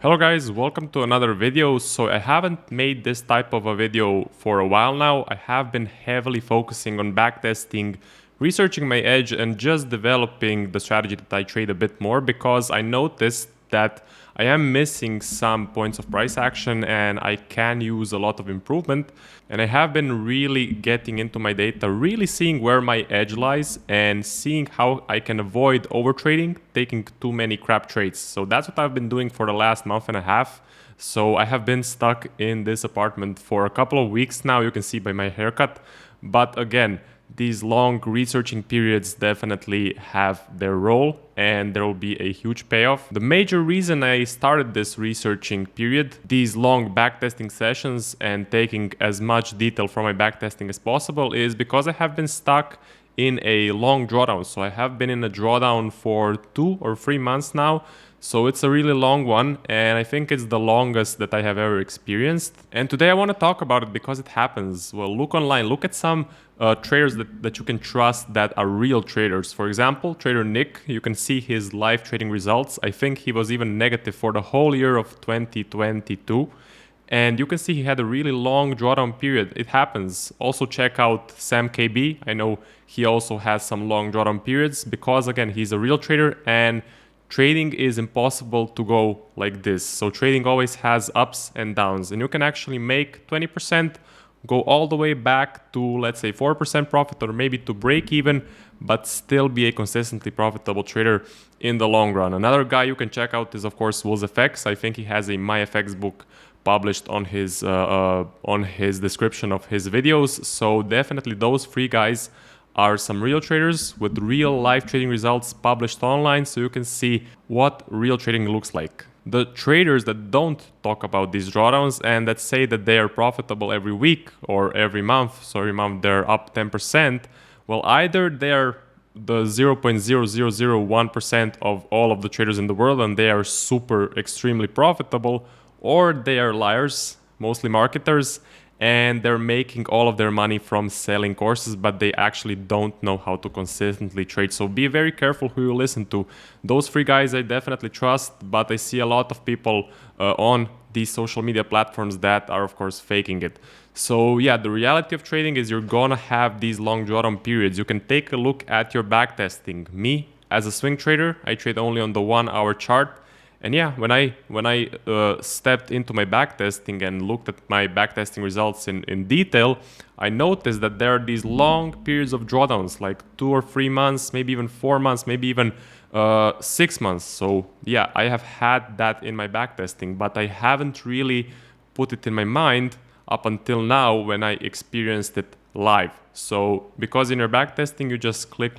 Hello guys, welcome to another video. So I haven't made this type of a video for a while now. I have been heavily focusing on backtesting, researching my edge and just developing the strategy that I trade a bit more because I noticed that I am missing some points of price action and I can use a lot of improvement. And I have been really getting into my data, really seeing where my edge lies and seeing how I can avoid overtrading, taking too many crap trades. So that's what I've been doing for the last month and a half. So I have been stuck in this apartment for a couple of weeks now, you can see by my haircut. But again, these long researching periods definitely have their role and there will be a huge payoff. The major reason I started this researching period, these long backtesting sessions and taking as much detail from my backtesting as possible is because I have been stuck in a long drawdown. So I have been in a drawdown for 2 or 3 months now. So it's a really long one and I think it's the longest that I have ever experienced. And today I want to talk about it because it happens. Well, look online, look at some traders that you can trust that are real traders. For example, trader Nick, you can see his live trading results. I think he was even negative for the whole year of 2022. And you can see he had a really long drawdown period. It happens. Also check out Sam KB. I know he also has some long drawdown periods because again, he's a real trader and trading is impossible to go like this. So trading always has ups and downs and you can actually make 20%, go all the way back to let's say 4% profit or maybe to break even, but still be a consistently profitable trader in the long run. Another guy you can check out is of course WillsFX. I think he has a MyFX book published on his description of his videos. So definitely those 3 guys are some real traders with real live trading results published online so you can see what real trading looks like. The traders that don't talk about these drawdowns and that say that they are profitable every week or every month, so every month they're up 10%, well, either they're the 0.0001% of all of the traders in the world and they are super extremely profitable, or they are liars, mostly marketers, and they're making all of their money from selling courses, but they actually don't know how to consistently trade. So be very careful who you listen to. Those 3 guys I definitely trust, but I see a lot of people on these social media platforms that are of course faking it. So yeah, the reality of trading is you're gonna have these long drawdown periods. You can take a look at your backtesting. Me, as a swing trader, I trade only on the 1-hour chart. And yeah, when I stepped into my backtesting and looked at my backtesting results in detail, I noticed that there are these long periods of drawdowns, like 2 or 3 months, maybe even 4 months, maybe even 6 months. So yeah, I have had that in my backtesting, but I haven't really put it in my mind up until now when I experienced it live. So because in your backtesting, you just click,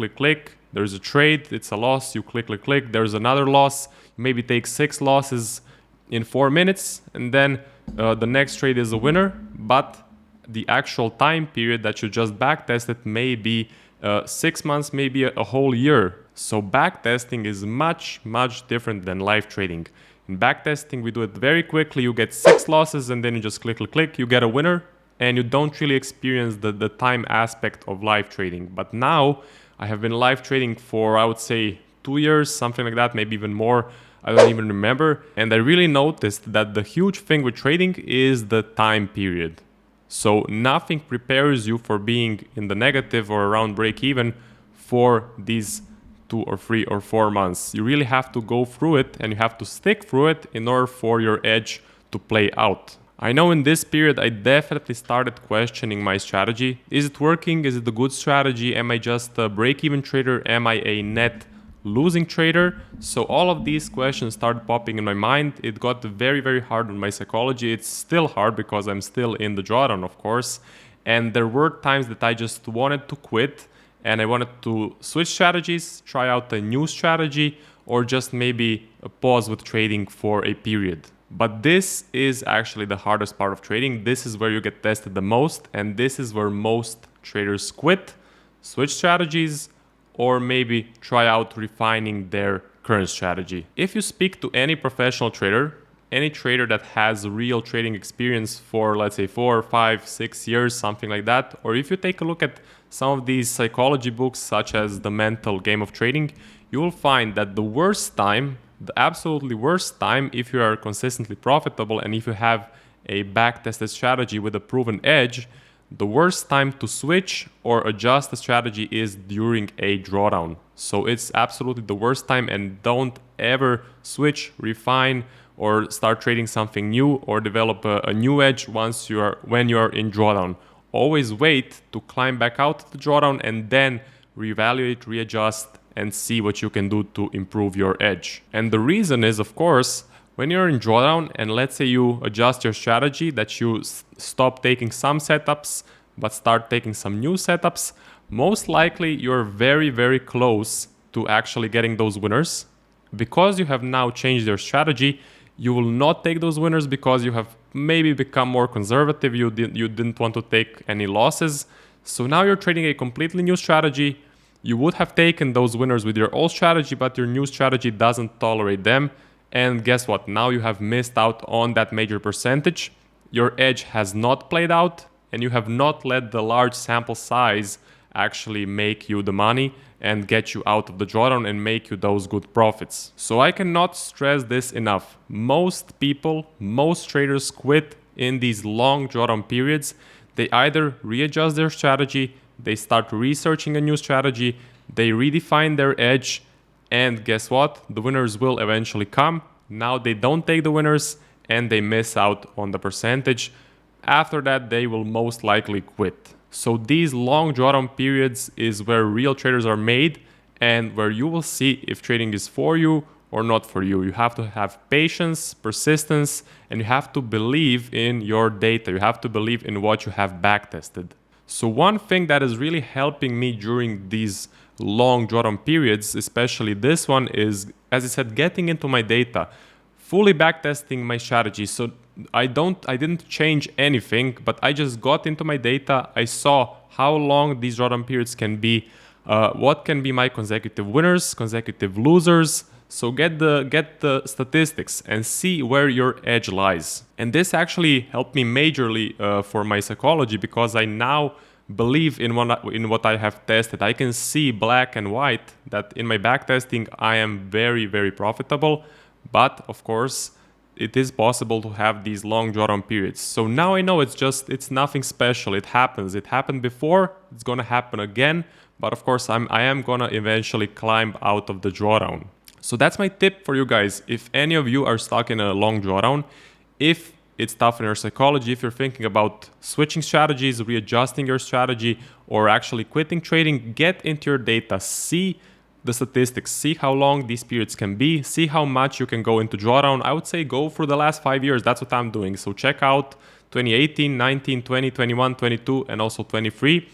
there's a trade, it's a loss, you click, there's another loss, maybe take 6 losses in 4 minutes and then the next trade is a winner, but the actual time period that you just backtested may be 6 months, maybe a whole year. So backtesting is much different than live trading. In backtesting, we do it very quickly, you get 6 losses and then you just click, you get a winner and you don't really experience the time aspect of live trading. But now I have been live trading for, I would say, 2 years, something like that, maybe even more. I don't even remember. And I really noticed that the huge thing with trading is the time period. So nothing prepares you for being in the negative or around break even for these 2 or 3 or 4 months. You really have to go through it and you have to stick through it in order for your edge to play out. I know in this period I definitely started questioning my strategy. Is it working? Is it a good strategy? Am I just a break-even trader? Am I a net losing trader? So all of these questions started popping in my mind. It got very hard on my psychology. It's still hard because I'm still in the drawdown, of course. And there were times that I just wanted to quit and I wanted to switch strategies, try out a new strategy, or just maybe pause with trading for a period. But this is actually the hardest part of trading. This is where you get tested the most, and this is where most traders quit, switch strategies, or maybe try out refining their current strategy. If you speak to any professional trader, any trader that has real trading experience for let's say 4, 5, 6 years, something like that, or if you take a look at some of these psychology books such as The Mental Game of Trading, you will find that the worst time The absolutely worst time, if you are consistently profitable and if you have a back-tested strategy with a proven edge, the worst time to switch or adjust the strategy is during a drawdown. So it's absolutely the worst time, and don't ever switch, refine, or start trading something new or develop a new edge when you are in drawdown. Always wait to climb back out of the drawdown and then reevaluate, readjust, and see what you can do to improve your edge. And the reason is, of course, when you're in drawdown and let's say you adjust your strategy, that you stop taking some setups but start taking some new setups, most likely you're very, very close to actually getting those winners. Because you have now changed your strategy, you will not take those winners because you have maybe become more conservative. You didn't want to take any losses. So now you're trading a completely new strategy. You would have taken those winners with your old strategy, but your new strategy doesn't tolerate them. And guess what? Now you have missed out on that major percentage. Your edge has not played out, and you have not let the large sample size actually make you the money and get you out of the drawdown and make you those good profits. So I cannot stress this enough. Most people, most traders quit in these long drawdown periods. They either readjust their strategy, they start researching a new strategy, they redefine their edge, and guess what? The winners will eventually come. Now they don't take the winners and they miss out on the percentage. After that, they will most likely quit. So these long drawdown periods is where real traders are made and where you will see if trading is for you or not for you. You have to have patience, persistence, and you have to believe in your data. You have to believe in what you have backtested. So one thing that is really helping me during these long drawdown periods, especially this one, is, as I said, getting into my data, fully backtesting my strategy. So I didn't change anything, but I just got into my data. I saw how long these drawdown periods can be, what can be my consecutive winners, consecutive losers. So get the statistics and see where your edge lies. And this actually helped me majorly for my psychology, because I now believe in what I have tested. I can see black and white that in my backtesting I am very, very profitable. But of course, it is possible to have these long drawdown periods. So now I know it's nothing special. It happens. It happened before. It's gonna happen again. But of course, I am gonna eventually climb out of the drawdown. So that's my tip for you guys. If any of you are stuck in a long drawdown, if it's tough in your psychology, if you're thinking about switching strategies, readjusting your strategy, or actually quitting trading, get into your data, see the statistics, see how long these periods can be, see how much you can go into drawdown. I would say go for the last 5 years. That's what I'm doing. So check out 2018, 19, 20, 21, 22, and also 23.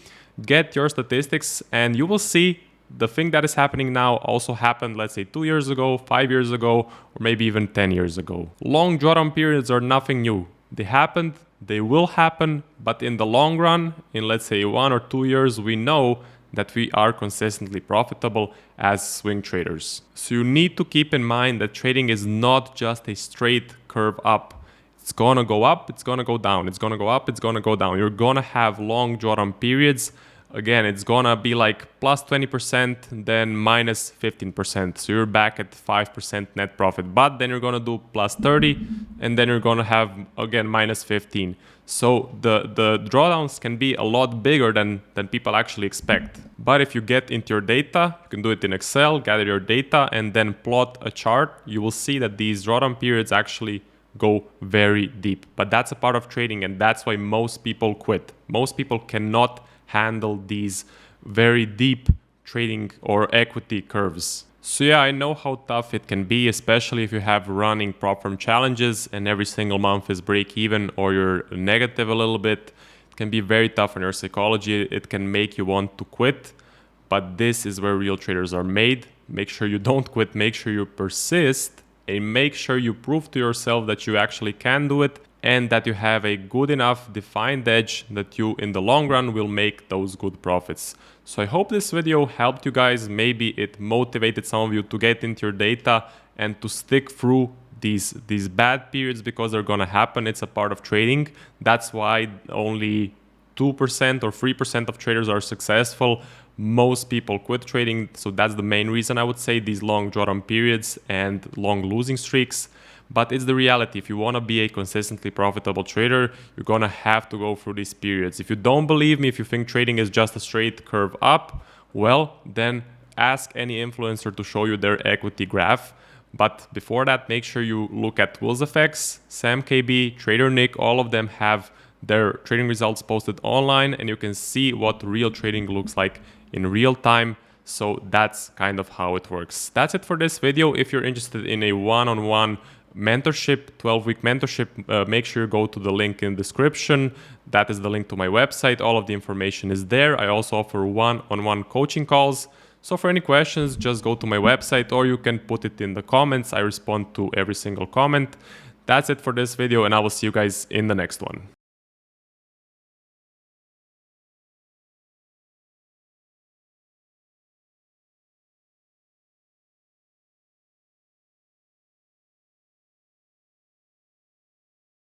Get your statistics and you will see the thing that is happening now also happened, let's say 2 years ago, 5 years ago, or maybe even 10 years ago. Long drawdown periods are nothing new. They happened, they will happen, but in the long run, in let's say 1 or 2 years, we know that we are consistently profitable as swing traders. So you need to keep in mind that trading is not just a straight curve up. It's gonna go up, it's gonna go down, it's gonna go up, it's gonna go down. You're gonna have long drawdown periods. Again, it's gonna be like plus 20%, then minus 15%. So you're back at 5% net profit, but then you're gonna do plus 30, and then you're gonna have, again, minus 15. So the drawdowns can be a lot bigger than people actually expect. But if you get into your data, you can do it in Excel, gather your data, and then plot a chart, you will see that these drawdown periods actually go very deep. But that's a part of trading, and that's why most people quit. Most people cannot handle these very deep trading or equity curves. So yeah, I know how tough it can be, especially if you have running prop firm challenges and every single month is break even or you're negative a little bit. It can be very tough on your psychology. It can make you want to quit, but this is where real traders are made. Make sure you don't quit, make sure you persist, and make sure you prove to yourself that you actually can do it and that you have a good enough defined edge that you in the long run will make those good profits. So I hope this video helped you guys. Maybe it motivated some of you to get into your data and to stick through these bad periods, because they're gonna happen. It's a part of trading. That's why only 2% or 3% of traders are successful. most people quit trading. So that's the main reason I would say, these long drawdown periods and long losing streaks. But it's the reality. If you want to be a consistently profitable trader, you're going to have to go through these periods. If you don't believe me, if you think trading is just a straight curve up, well, then ask any influencer to show you their equity graph. But before that, make sure you look at ToolsFX, SamKB, Trader Nick. All of them have their trading results posted online, and you can see what real trading looks like in real time. So that's kind of how it works. That's it for this video. If you're interested in a one-on-one mentorship, 12-week mentorship, make sure you go to the link in the description. That is the link to my website. All of the information is there. I also offer one-on-one coaching calls. So for any questions, just go to my website, or you can put it in the comments. I respond to every single comment. That's it for this video, and I will see you guys in the next one.